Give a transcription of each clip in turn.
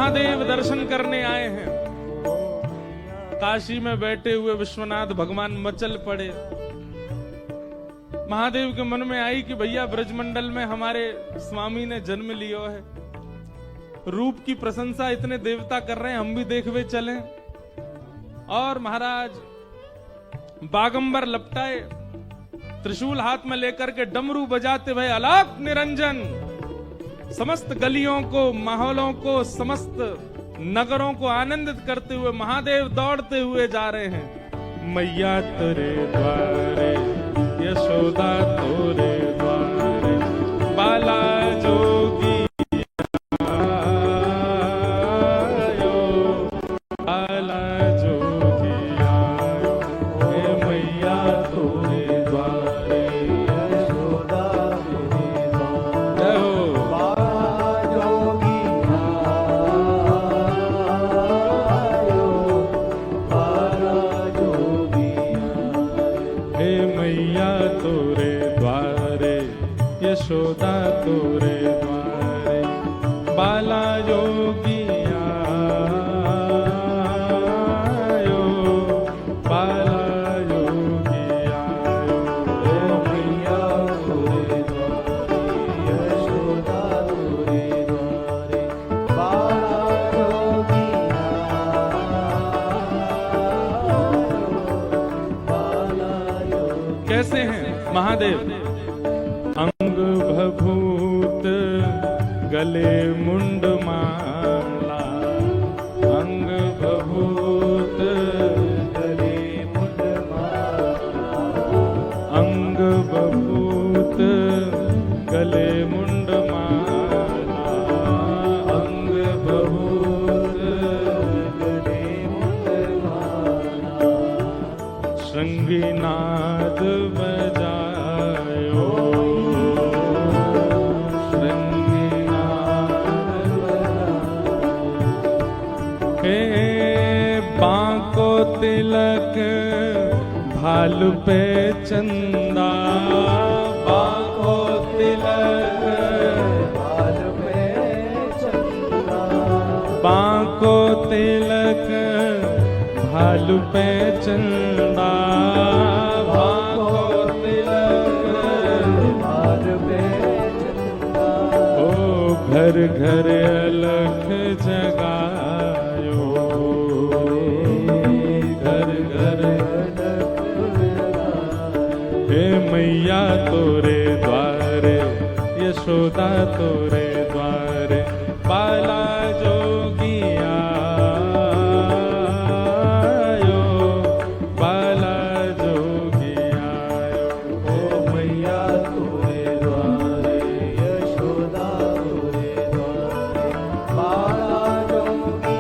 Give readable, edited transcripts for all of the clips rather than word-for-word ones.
महादेव दर्शन करने आए हैं। काशी में बैठे हुए विश्वनाथ भगवान मचल पड़े। महादेव के मन में आई कि भैया ब्रजमंडल में हमारे स्वामी ने जन्म लियो है, रूप की प्रशंसा इतने देवता कर रहे हैं, हम भी देखवे चलें। और महाराज बागंबर लपटाए, त्रिशूल हाथ में लेकर के डमरू बजाते हुए अलग निरंजन समस्त गलियों को, माहौलों को, समस्त नगरों को आनंदित करते हुए महादेव दौड़ते हुए जा रहे हैं। मैया तेरे द्वारे, यशोदा तोरे द्वारे, बाला जोगी यशोदा तोरे द्वारे, बाला जोगी आयो, बाला जोगी आयो। मैया तोरे द्वारे, यशोदा तोरे द्वारे, बाला जोगी आयो, बाला जोगी। कैसे हैं महादेव? भूत गले मुंड माला, अंग भभूत गले मुंड माला, अंग भभूत गले मुंड माला, अंग भभूत गले मुंड माला। श्रृंगीनाद बजायो, बांको तिलक भालू पे चंदा, बांको तिलक भालू पे चंदा, बांको तिलक भालू पे चंदा, बांको तिलक भालू पे चंदा। ओ घर घर अलख जगायो, मैया तोरे द्वारे, यशोदा तोरे द्वारे, बाला जोगी आयो, बाला जोगी आयो। ओ मैया तोरे द्वारे, यशोदा तोरे द्वारे, बाला जोगी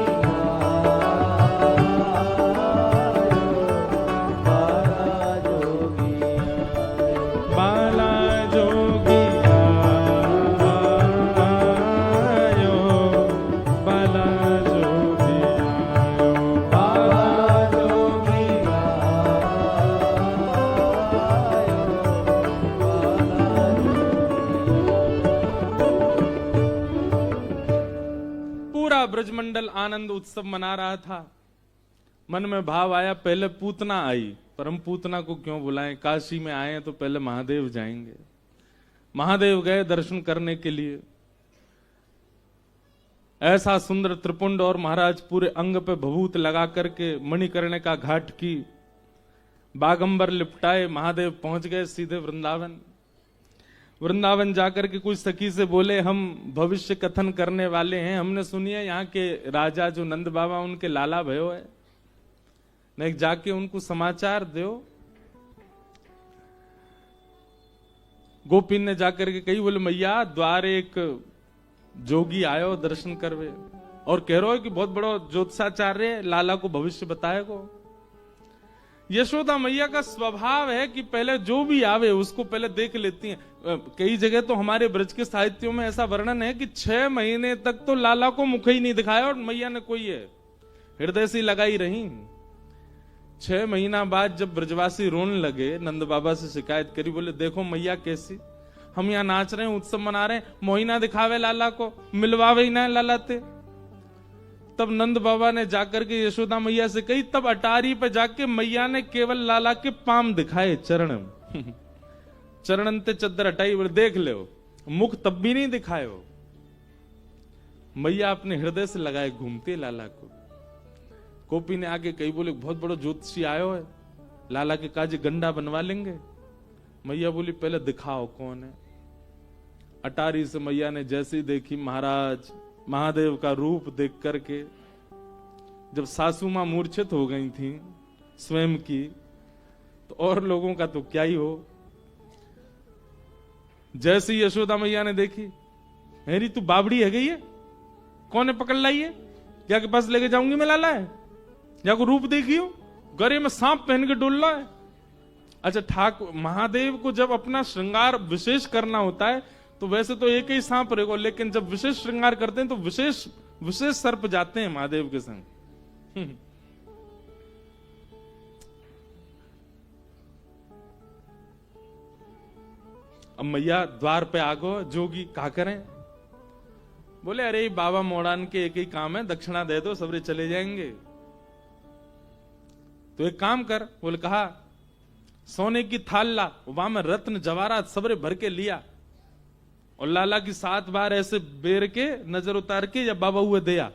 ब्रजमंडल आनंद उत्सव मना रहा था। मन में भाव आया, पहले पूतना आई, पर हम पूतना को क्यों बुलाएं, काशी में आए हैं तो पहले महादेव जाएंगे। महादेव गए दर्शन करने के लिए। ऐसा सुंदर त्रिपुंड और महाराज पूरे अंग पे भभूत लगा करके मणिकर्णे का घाट की, बागंबर लिपटाए महादेव पहुंच गए सीधे वृंदावन। वृंदावन जाकर के कुछ सखी से बोले, हम भविष्य कथन करने वाले हैं, हमने सुनी है यहाँ के राजा जो नंद बाबा उनके लाला भयो है, नहीं जाके उनको समाचार दो। गोपीन ने जाकर के कही, बोले मैया द्वार एक जोगी आयो दर्शन करवे और कह रहा है कि बहुत बड़ा ज्योतिषाचार्य लाला को भविष्य बताएगो। यशोदा मैया का स्वभाव है कि पहले जो भी आवे उसको पहले देख लेती हैं। कई जगह तो हमारे ब्रज के साहित्यों में ऐसा वर्णन है कि 6 महीने तक तो लाला को मुख ही नहीं दिखाया और मैया ने कोई है हृदय से लगाई रही। 6 महीना बाद जब ब्रजवासी रोने लगे, नंद बाबा से शिकायत करी, बोले देखो मैया कैसी, हम यहाँ नाच रहे हैं, उत्सव मना रहे हैं, मोहिना दिखावे लाला को, मिलवावे ही ना लाला ते। तब नंद बाबा ने जाकर के यशोदा मैया से कही, तब अटारी पे जाके मैया ने केवल लाला के पाम दिखाए, चरण चरणन ते चद्दर हटाई, बोले देख ले, मुख तब भी नहीं दिखाए हो। मैया अपने हृदय से लगाए घूमते लाला को। गोपी ने आगे कही, बोले बहुत बड़ो ज्योतिषी आयो है, लाला के काज गंडा बनवा लेंगे। मैया बोली पहले दिखाओ कौन है। अटारी से मैया ने जैसी देखी महाराज महादेव का रूप देख करके, जब सासू मां मूर्छित हो गई थी स्वयं की, तो और लोगों का तो क्या ही हो। जैसी यशोदा मैया ने देखी, मेरी तू बाबड़ी है गई है, कौन है पकड़ लाई है, क्या के पास लेके जाऊंगी मैं लाला है, या को रूप देखी हो, गले में सांप पहन के डोल रहा है। अच्छा, ठाकुर महादेव को जब अपना श्रृंगार विशेष करना होता है तो वैसे तो एक ही सांप रहेगा, लेकिन जब विशेष श्रृंगार करते हैं तो विशेष सर्प जाते हैं महादेव के संग। अब मैया द्वार पे आ गो, जोगी क्या करें। बोले अरे बाबा मोड़ान के एक ही काम है, दक्षिणा दे दो सबरे चले जाएंगे। तो एक काम कर, बोले कहा सोने की थाल ला, वहां में रत्न जवाहरात सबरे भर के लिया, और लाला की 7 बार ऐसे बेर के नजर उतार के या बाबा हुए दिया,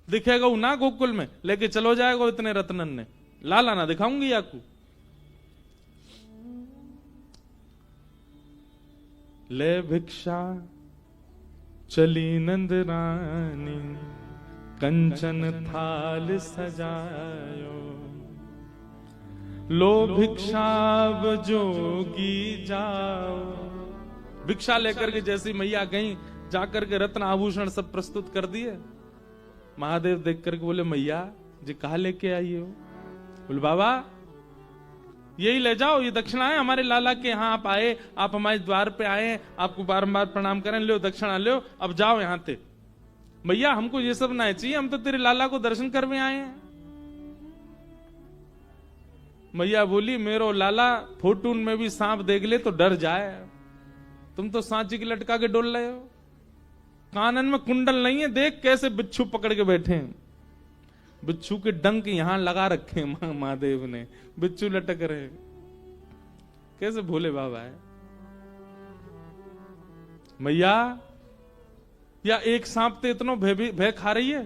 दिखेगा वो ना गोकुल में, लेके चलो जाएगा इतने रत्नन ने, लाला ना दिखाऊंगी आपको। ले भिक्षा चली नंद रानी, कंचन थाल सजायो, लो भिक्षाव जोगी जाओ। भिक्षा लेकर के जैसी मैया गई, जाकर के रत्न आभूषण सब प्रस्तुत कर दिए। महादेव देख करके बोले मैया जी कहा लेके आई हो। बोले बाबा यही ले जाओ, ये दक्षिणा है हमारे लाला के यहाँ, आप आए, आप हमारे द्वार पे आए, आपको बारंबार प्रणाम करें, लो दक्षिणा लो, अब जाओ यहाँ से। मैया हमको ये सब ना चाहिए, हम तो तेरे लाला को दर्शन करने आए हैं। मैया बोली मेरो लाला फोटून में भी सांप देख ले तो डर जाए, तुम तो सांची की लटका के डोल रहे हो, कानन में कुंडल नहीं है, देख कैसे बिच्छू पकड़ के बैठे हैं, बिच्छू के डंक यहां लगा रखे हैं महादेव ने, बिच्छू लटक रहे, कैसे भोले बाबा है। मैया या एक सांप ते इतनो भय खा रही है,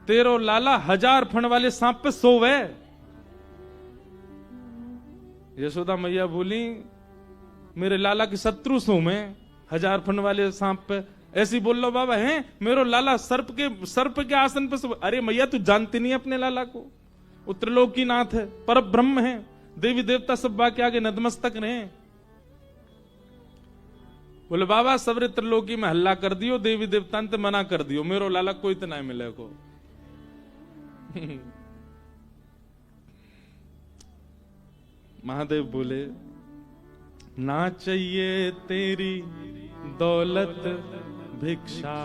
तेरो लाला 1000 फण वाले सांप पे सोवे। यशोदा मैया बोली मेरे लाला के शत्रु सो मैं, 1000 फण वाले सांप पे ऐसी बोल लो बाबा हैं, मेरो लाला सर्प के आसन पे सो। अरे मैया तू जानती नहीं अपने लाला को, वो त्रिलोकीनाथ है, पर ब्रह्म है, देवी देवता सब बाकी आगे नतमस्तक रहे। बोले बाबा सबरे त्रिलोकी में हल्ला कर दियो, देवी देवता ने मना कर दियो, मेरो लाला कोई तो नहीं मिले को। महादेव बोले ना चाहिए तेरी दौलत भिक्षा,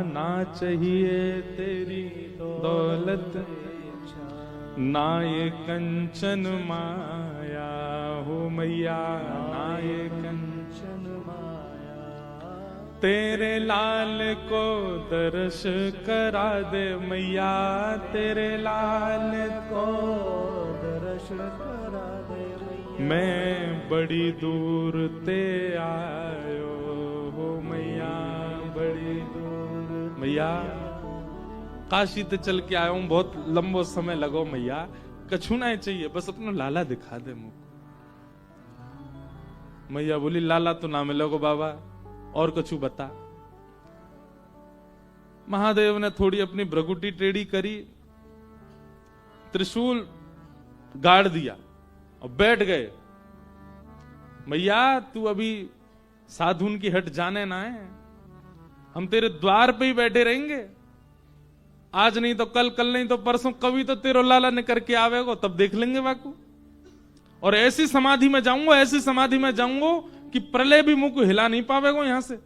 ना चाहिए तेरी दौलत, ना ये कंचन माया हो मैया, ना ये कंचन माया, तेरे लाल को दर्श करा दे मैया, तेरे लाल को दर्श करा दे मैया, मैं बड़ी दूर ते आयो हो मैया, बड़ी दूर। मैया काशी ते चल के आया हूं, बहुत लंबो समय लगो मैया, कछु ना चाहिए, बस अपना लाला दिखा दे मुझको। मैया बोली लाला तो ना मिलोगे बाबा, और कछु बता। महादेव ने थोड़ी अपनी भ्रगुटी टेढ़ी करी, त्रिशूल गाड़ दिया और बैठ गए। मैया तू अभी साधुन की हट जाने ना है, हम तेरे द्वार पे ही बैठे रहेंगे, आज नहीं तो कल, कल नहीं तो परसों, कभी तो तेरो लाला ने करके आवेगो, तब देख लेंगे बाकू। और ऐसी समाधि में जाऊंगा, ऐसी समाधि में जाऊंगा कि प्रलय भी मुंह को हिला नहीं पावेगो यहां से।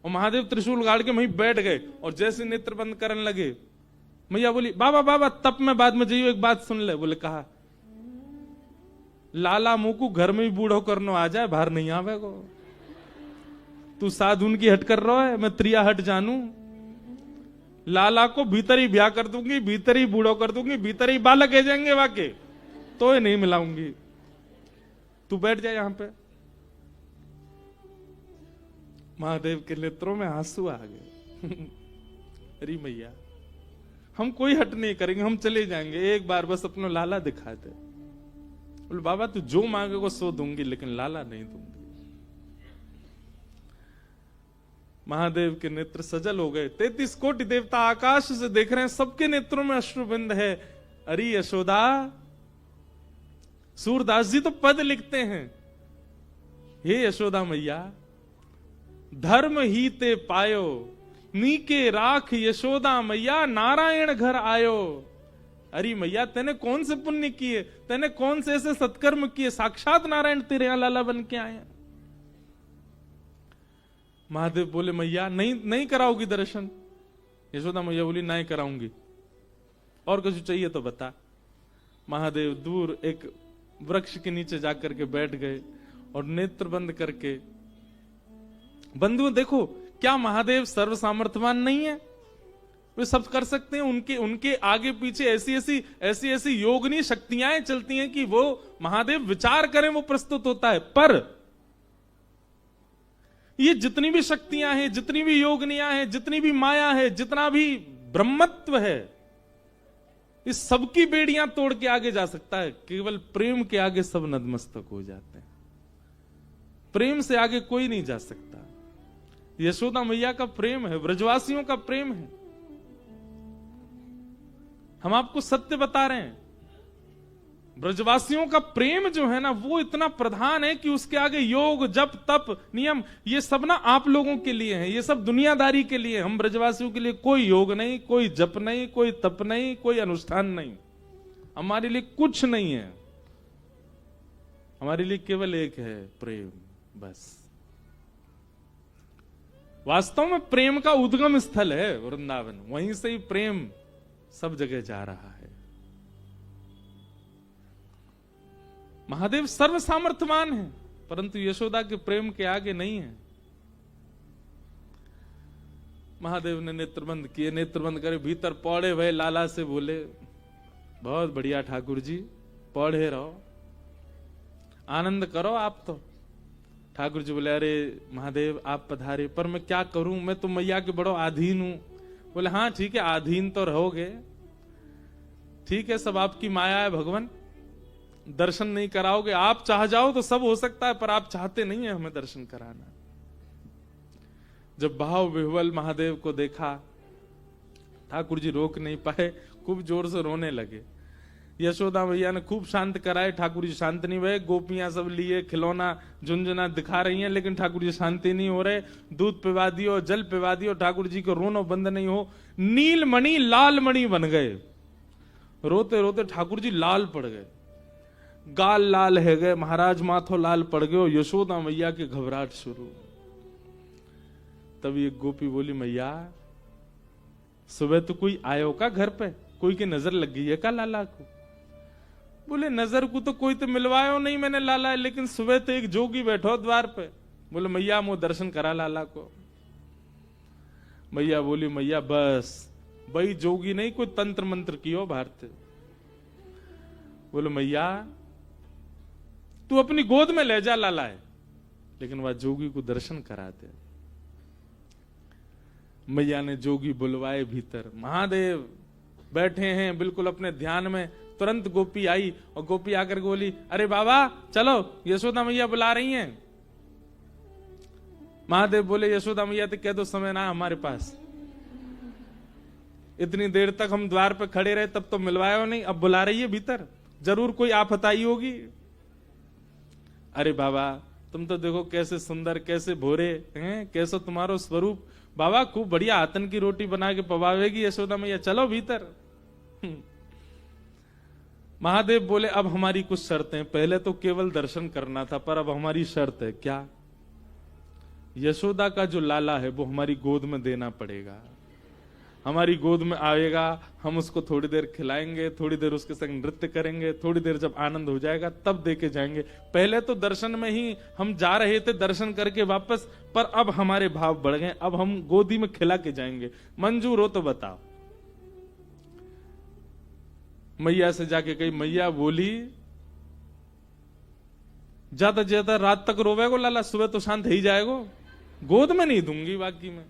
और महादेव त्रिशूल गाड़ के वहीं बैठ गए, और जैसे नेत्र बंद करने लगे, मैया बोली बाबा बाबा तब मैं बाद में जाइयो, एक बात सुन ले। बोले कहा लाला मुंह को घर में भी बूढ़ो करनो आ जाए, बाहर नहीं आवेगो, तू साधुन की हट कर रहा है, मैं त्रिया हट जानू, लाला को भीतर ही ब्याह कर दूंगी, भीतर ही बूढ़ो कर दूंगी, भीतर ही बालक है जाएंगे वाके, तो ये नहीं मिलाऊंगी, तू बैठ जाए यहां पे। महादेव के नेत्रों में आंसू आ गए। अरे मैया, हम कोई हट नहीं करेंगे, हम चले जाएंगे, एक बार बस अपना लाला दिखा दे। बोले बाबा तू जो मांगेगा सो दूंगी, लेकिन लाला नहीं दूंगी। महादेव के नेत्र सजल हो गए। 33 कोटि देवता आकाश से देख रहे हैं, सबके नेत्रों में अश्रुबिंद है। अरे यशोदा, सूरदास जी तो पद लिखते हैं, हे यशोदा मैया, धर्म ही ते पायो, नीके राख यशोदा मैया, नारायण घर आयो। अरे मैया, तेने कौन से पुण्य किए, तेने कौन से ऐसे सत्कर्म किए, साक्षात नारायण तेरे यहां लाला बन के आए। महादेव बोले मैया नहीं कराओगी दर्शन? यशोदा मैया बोली नहीं कराऊंगी, और कुछ चाहिए तो बता। महादेव दूर एक वृक्ष के नीचे जाकर के बैठ गए और नेत्र बंद करके, बंधुओं देखो, क्या महादेव सर्व सामर्थ्यवान नहीं है? वे सब कर सकते हैं। उनके आगे पीछे ऐसी योगनी शक्तियां चलती हैं कि वो महादेव विचार करें वो प्रस्तुत होता है। पर ये जितनी भी शक्तियां हैं, जितनी भी योगनियां हैं, जितनी भी माया है, जितना भी ब्रह्मत्व है, इस सबकी बेड़ियां तोड़ के आगे जा सकता है। केवल प्रेम के आगे सब नतमस्तक हो जाते हैं। प्रेम से आगे कोई नहीं जा सकता। यशोदा मैया का प्रेम है, ब्रजवासियों का प्रेम है। हम आपको सत्य बता रहे हैं, ब्रजवासियों का प्रेम जो है ना, वो इतना प्रधान है कि उसके आगे योग, जप, तप, नियम, ये सब ना आप लोगों के लिए है, ये सब दुनियादारी के लिए। हम ब्रजवासियों के लिए कोई योग नहीं, कोई जप नहीं, कोई तप नहीं, कोई अनुष्ठान नहीं, हमारे लिए कुछ नहीं है। हमारे लिए केवल एक है, प्रेम, बस। वास्तव में प्रेम का उद्गम स्थल है वृंदावन, वहीं से ही प्रेम सब जगह जा रहा है। महादेव सर्व सामर्थ्यवान है, परंतु यशोदा के प्रेम के आगे नहीं है। महादेव ने नेत्रबंद किए, नेत्रबंद करे, भीतर पौड़े भय लाला से बोले, बहुत बढ़िया ठाकुर जी, पौड़े रहो, आनंद करो आप तो। ठाकुर जी बोले, अरे महादेव आप पधारे, पर मैं क्या करूं, मैं तो मैया के बड़ो आधीन हूं। बोले हाँ ठीक है, आधीन तो रहोगे, ठीक है, सब आपकी माया है भगवान, दर्शन नहीं कराओगे, आप चाह जाओ तो सब हो सकता है, पर आप चाहते नहीं है हमें दर्शन कराना। जब भाव विह्वल महादेव को देखा, ठाकुर जी रोक नहीं पाए, खूब जोर से रोने लगे। यशोदा मैया ने खूब शांत कराए, ठाकुर जी शांत नहीं हुए। गोपियां सब लिए खिलौना झुंझुना दिखा रही हैं, लेकिन ठाकुर जी शांति नहीं हो रहे। दूध पिवा दियो, जल पिवा दियो, ठाकुर जी को रोनो बंद नहीं हो। नील मणि लाल मणि बन गए, रोते रोते ठाकुर जी लाल पड़ गए, गाल लाल है गए, महाराज माथो लाल पड़ गए। यशोदा मैया की घबराहट शुरू। तब एक गोपी बोली, मैया सुबह तो कोई आयो का घर पे, कोई की नजर लग गई है का लाला को? बोले नजर को तो कोई तो मिलवायो नहीं मैंने लाला, लेकिन सुबह तो एक जोगी बैठो द्वार पे। बोले मैया मो दर्शन करा लाला को। मैया बोली, मैया बस भाई जोगी नहीं, कोई तंत्र मंत्र कियो भारत। बोले मैया तू अपनी गोद में ले जा लाला है, लेकिन वह जोगी को दर्शन करा दे। मैया ने जोगी बुलवाए भीतर, महादेव बैठे हैं बिल्कुल अपने ध्यान में। तुरंत गोपी आई और गोपी आकर के बोली, अरे बाबा चलो यशोदा मैया बुला रही हैं। महादेव बोले, यशोदा मैया तो कह दो समय ना हमारे पास, इतनी देर तक हम द्वार पे खड़े रहे तब तो मिलवाया नहीं, अब बुला रही है भीतर, जरूर कोई आफत आई होगी। अरे बाबा तुम तो देखो कैसे सुंदर, कैसे भोरे हैं, कैसे तुम्हारो स्वरूप, बाबा खूब बढ़िया आतन की रोटी बना के पवावेगी यशोदा मैया, चलो भीतर। महादेव बोले, अब हमारी कुछ शर्तें, पहले तो केवल दर्शन करना था, पर अब हमारी शर्त है। क्या? यशोदा का जो लाला है वो हमारी गोद में देना पड़ेगा। हमारी गोद में आएगा, हम उसको थोड़ी देर खिलाएंगे, थोड़ी देर उसके संग नृत्य करेंगे, थोड़ी देर जब आनंद हो जाएगा तब देके जाएंगे। पहले तो दर्शन में ही हम जा रहे थे, दर्शन करके वापस, पर अब हमारे भाव बढ़ गए, अब हम गोदी में खिला के जाएंगे। मंजूर हो तो बताओ। मैया से जाके कही, मैया बोली ज्यादा ज्यादा रात तक रोवेगो लाला, सुबह तो शांत ही जाएगो, गोद में नहीं दूंगी बाकी में।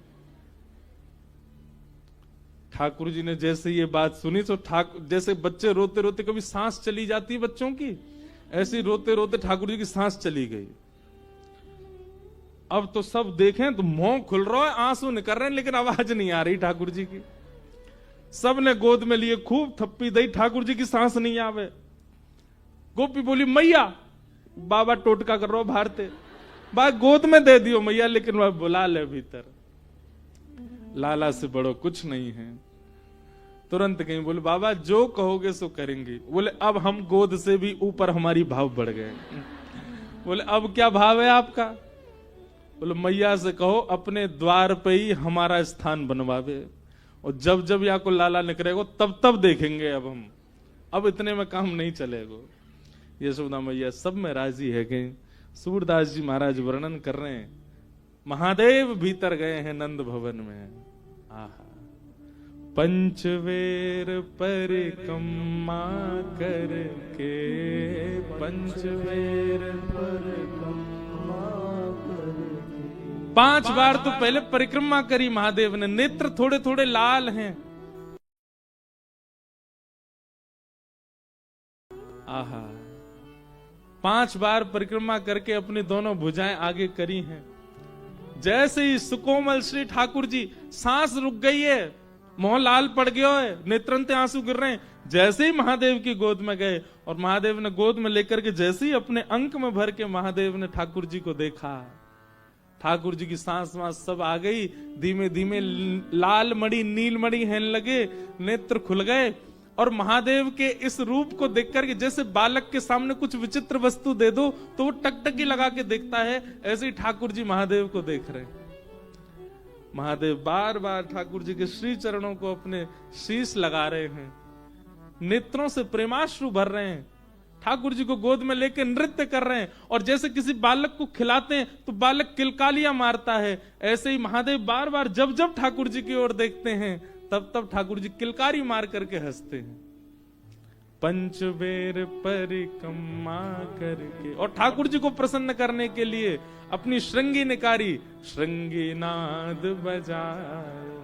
ठाकुर जी ने जैसे ये बात सुनी तो जैसे बच्चे रोते रोते कभी सांस चली जाती है बच्चों की, ऐसे रोते रोते ठाकुर जी की सांस चली गई। अब तो सब देखें तो मुंह खुल रहा है, आंसू निकल रहे हैं, लेकिन आवाज नहीं आ रही ठाकुर जी की। सब ने गोद में लिए, खूब थप्पी दई, ठाकुर जी की सांस नहीं आवे। गोपी बोली, मैया, बाबा टोटका कर रहा भारते, बात गोद में दे दियो मैया, लेकिन वह बुला ले भीतर। लाला से बड़ो कुछ नहीं है। तुरंत कहीं बोले, बाबा जो कहोगे सो करेंगे। बोले अब हम गोद से भी ऊपर हमारी भाव बढ़ गए। बोले अब क्या भाव है आपका? बोले मैया से कहो अपने द्वार पे ही हमारा स्थान बनवावे, और जब जब यहाँ को लाला निकलेगो तब तब देखेंगे। अब इतने में काम नहीं चलेगो। यशोदा मैया सब में राजी है कि सूरदास जी महाराज वर्णन कर रहे हैं, महादेव भीतर गए हैं नंद भवन में। आहा, पंचवेर परिक्रमा करके, पंचवेर परिक्रमा करके, 5 बार तो पहले परिक्रमा करी महादेव ने। नेत्र थोड़े थोड़े लाल हैं। आहा, 5 बार परिक्रमा करके अपनी दोनों भुजाएं आगे करी हैं। जैसे ही सुकोमल श्री ठाकुर जी, सांस रुक गई है, मोह लाल पड़ गया है, नेत्रंते आंसू गिर रहे हैं, जैसे ही महादेव की गोद में गए, और महादेव ने गोद में लेकर के जैसे ही अपने अंक में भर के महादेव ने ठाकुर जी को देखा, ठाकुर जी की सांस वांस सब आ गई। धीमे धीमे लाल मणि नील मणि हेन लगे, नेत्र खुल गए, और महादेव के इस रूप को देख करके, जैसे बालक के सामने कुछ विचित्र वस्तु दे दो तो वो टकटकी लगा के देखता है, ऐसे ही ठाकुर जी महादेव को देख रहे हैं। महादेव बार बार ठाकुर जी के श्री चरणों को अपने शीश लगा रहे हैं, नेत्रों से प्रेमाश्रु भर रहे हैं, ठाकुर जी को गोद में लेकर नृत्य कर रहे हैं। और जैसे किसी बालक को खिलाते हैं तो बालक किलकालियां मारता है, ऐसे ही महादेव बार बार जब जब ठाकुर जी की ओर देखते हैं तब तब ठाकुर जी किलकारी मार करके हंसते हैं। पंचवेर परिक्रमा करके, और ठाकुर जी को प्रसन्न करने के लिए अपनी श्रृंगी निकारी, श्रृंगी नाद बजाए।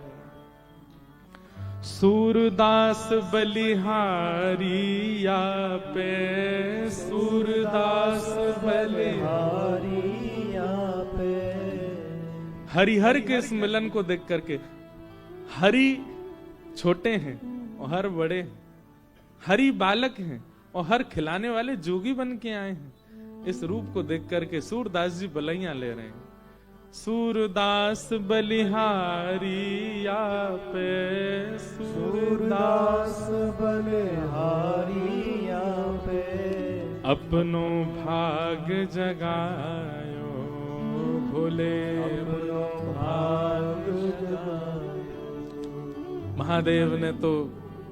सूरदास बलिहारी या पे, सूरदास बलिहारी या पे। हरिहर के इस मिलन को देख करके, हरि छोटे हैं और हर बड़े हैं, हरि बालक हैं और हर खिलाने वाले जोगी बन के आए हैं। इस रूप को देख करके सूरदास जी बलैया ले रहे हैं। सूरदास बलिहारी या पे, सूरदास बलिहारी या पे। अपनो भाग जगायो भोले, अपनो भाग जगायो। महादेव ने तो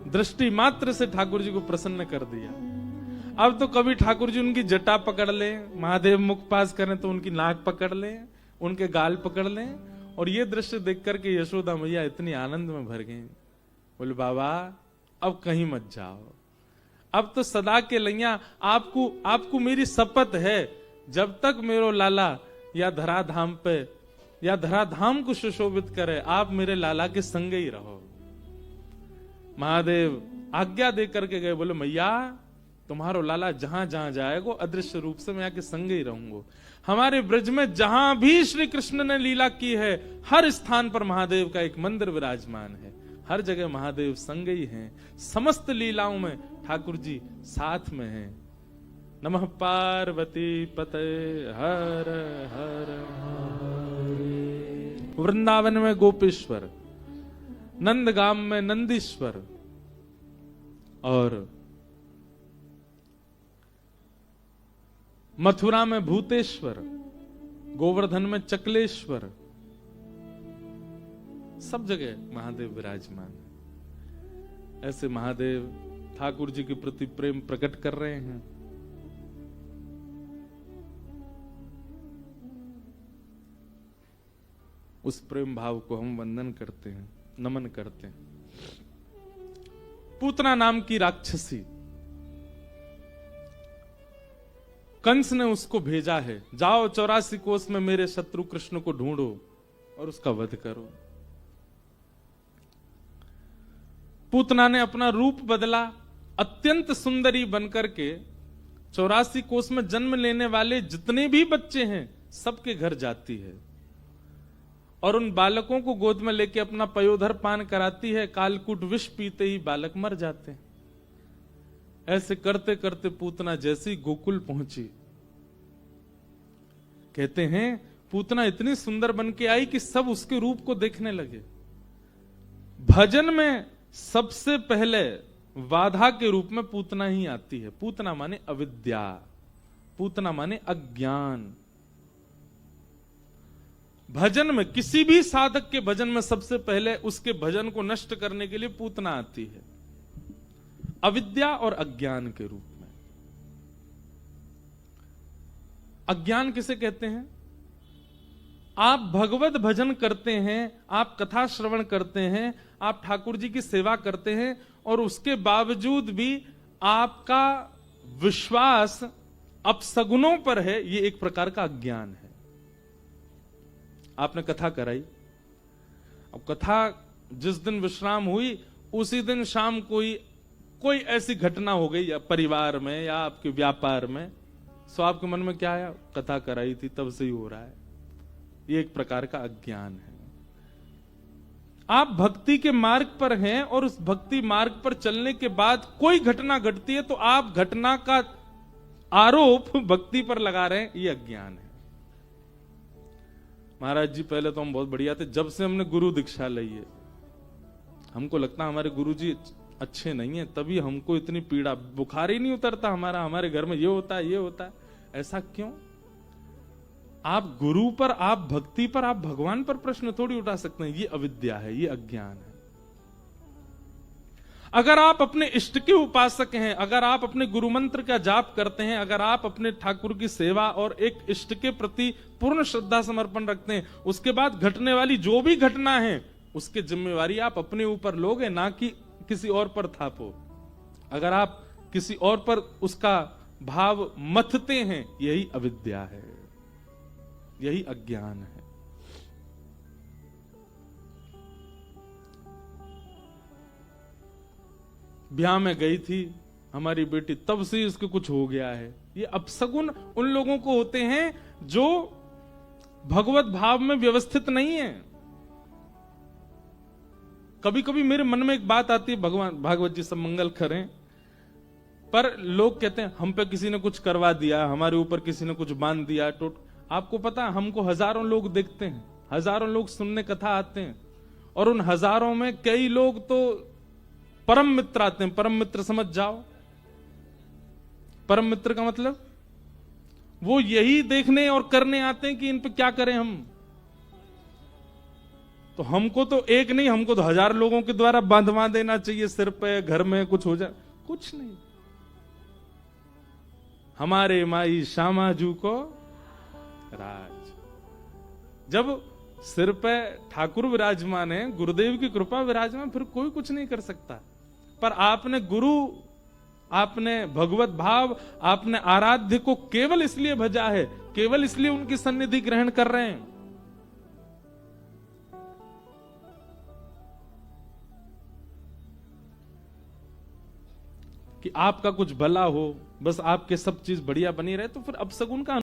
दृष्टि मात्र से ठाकुर जी को प्रसन्न कर दिया। अब तो कभी ठाकुर जी उनकी जटा पकड़ ले, महादेव मुख पास करें तो उनकी नाक पकड़ ले, उनके गाल पकड़ ले। और ये दृश्य देख करके यशोदा मैया इतनी आनंद में भर गई। बोले बाबा अब कहीं मत जाओ, अब तो सदा के लैया आपको मेरी शपथ है, जब तक मेरो लाला या धराधाम पे या धराधाम को सुशोभित करे, आप मेरे लाला के संग ही रहो। महादेव आज्ञा दे करके गए। बोले मैया तुम्हारो लाला जहां जहां जाएगो अदृश्य रूप से मैं आके संग ही रहूंगा। हमारे ब्रज में जहां भी श्री कृष्ण ने लीला की है, हर स्थान पर महादेव का एक मंदिर विराजमान है, हर जगह महादेव संग ही हैं। समस्त लीलाओं में ठाकुर जी साथ में हैं। नमः पार्वती पते हर हर हरे। वृंदावन में गोपेश्वर, नंदगाम में नंदीश्वर, और मथुरा में भूतेश्वर, गोवर्धन में चकलेश्वर, सब जगह महादेव विराजमान है। ऐसे महादेव ठाकुर जी के प्रति प्रेम प्रकट कर रहे हैं। उस प्रेम भाव को हम वंदन करते हैं, नमन करते हैं। पूतना नाम की राक्षसी, कंस ने उसको भेजा है, जाओ 84 कोस में मेरे शत्रु कृष्ण को ढूंढो और उसका वध करो। पूतना ने अपना रूप बदला, अत्यंत सुंदरी बनकर के 84 कोस में जन्म लेने वाले जितने भी बच्चे हैं सबके घर जाती है और उन बालकों को गोद में लेके अपना पयोधर पान कराती है। कालकूट विष पीते ही बालक मर जाते हैं। ऐसे करते करते पूतना जैसी गोकुल पहुंची, कहते हैं पूतना इतनी सुंदर बन के आई कि सब उसके रूप को देखने लगे। भजन में सबसे पहले बाधा के रूप में पूतना ही आती है। पूतना माने अविद्या, पूतना माने अज्ञान। भजन में, किसी भी साधक के भजन में सबसे पहले उसके भजन को नष्ट करने के लिए पूतना आती है, अविद्या और अज्ञान के रूप में। अज्ञान किसे कहते हैं? आप भगवत भजन करते हैं, आप कथा श्रवण करते हैं, आप ठाकुर जी की सेवा करते हैं और उसके बावजूद भी आपका विश्वास अपसगुनों पर है, यह एक प्रकार का अज्ञान है। आपने कथा कराई, अब कथा जिस दिन विश्राम हुई उसी दिन शाम कोई ऐसी घटना हो गई या परिवार में या आपके व्यापार में, सो आपके मन में क्या आया? कथा कराई थी तब से ही हो रहा है। ये एक प्रकार का अज्ञान है। आप भक्ति के मार्ग पर हैं और उस भक्ति मार्ग पर चलने के बाद कोई घटना घटती है तो आप घटना का आरोप भक्ति पर लगा रहे हैं, ये अज्ञान है। महाराज जी पहले तो हम बहुत बढ़िया थे, जब से हमने गुरु दीक्षा ली है हमको लगता है हमारे गुरु जी अच्छे नहीं है, तभी हमको इतनी पीड़ा, बुखार ही नहीं उतरता हमारे घर में ये होता है ये होता है। ऐसा क्यों? आप गुरु पर, आप भक्ति पर, आप भगवान पर प्रश्न थोड़ी उठा सकते हैं। ये अविद्या है, ये अज्ञान है। अगर आप अपने इष्ट के उपासक हैं, अगर आप अपने गुरु मंत्र का जाप करते हैं, अगर आप अपने ठाकुर की सेवा और एक इष्ट के प्रति पूर्ण श्रद्धा समर्पण रखते हैं, उसके बाद घटने वाली जो भी घटना है उसकी जिम्मेवारी आप अपने ऊपर लोगे, ना कि किसी और पर थापो। अगर आप किसी और पर उसका भाव मथते हैं, यही अविद्या है, यही अज्ञान है। ब्याह में गई थी हमारी बेटी, तब से इसको कुछ हो गया है। ये अपसगुन उन लोगों को होते हैं जो भगवत भाव में व्यवस्थित नहीं है। कभी कभी मेरे मन में एक बात आती है, भगवान भागवत जी सब मंगल करें, पर लोग कहते हैं हम पे किसी ने कुछ करवा दिया, हमारे ऊपर किसी ने कुछ बांध दिया। तो आपको पता है हमको हजारों लोग देखते हैं, हजारों लोग सुनने कथा आते हैं और उन हजारों में कई लोग तो परम मित्र आते हैं। परम मित्र समझ जाओ, परम मित्र का मतलब वो यही देखने और करने आते हैं कि इन पे क्या करें हम। तो हमको तो एक नहीं, हमको तो 1000 लोगों के द्वारा बांधवा देना चाहिए सिर पे, घर में कुछ हो जाए, कुछ नहीं। हमारे माई श्यामाजू को राज, जब सिर पे ठाकुर विराजमान है, गुरुदेव की कृपा विराजमान, फिर कोई कुछ नहीं कर सकता। पर आपने गुरु, आपने भगवत भाव, आपने आराध्य को केवल इसलिए भजा है, केवल इसलिए उनकी सन्निधि ग्रहण कर रहे हैं। कि आपका कुछ भला हो, बस आपके सब चीज बढ़िया बनी रहे, तो फिर अपसगुन का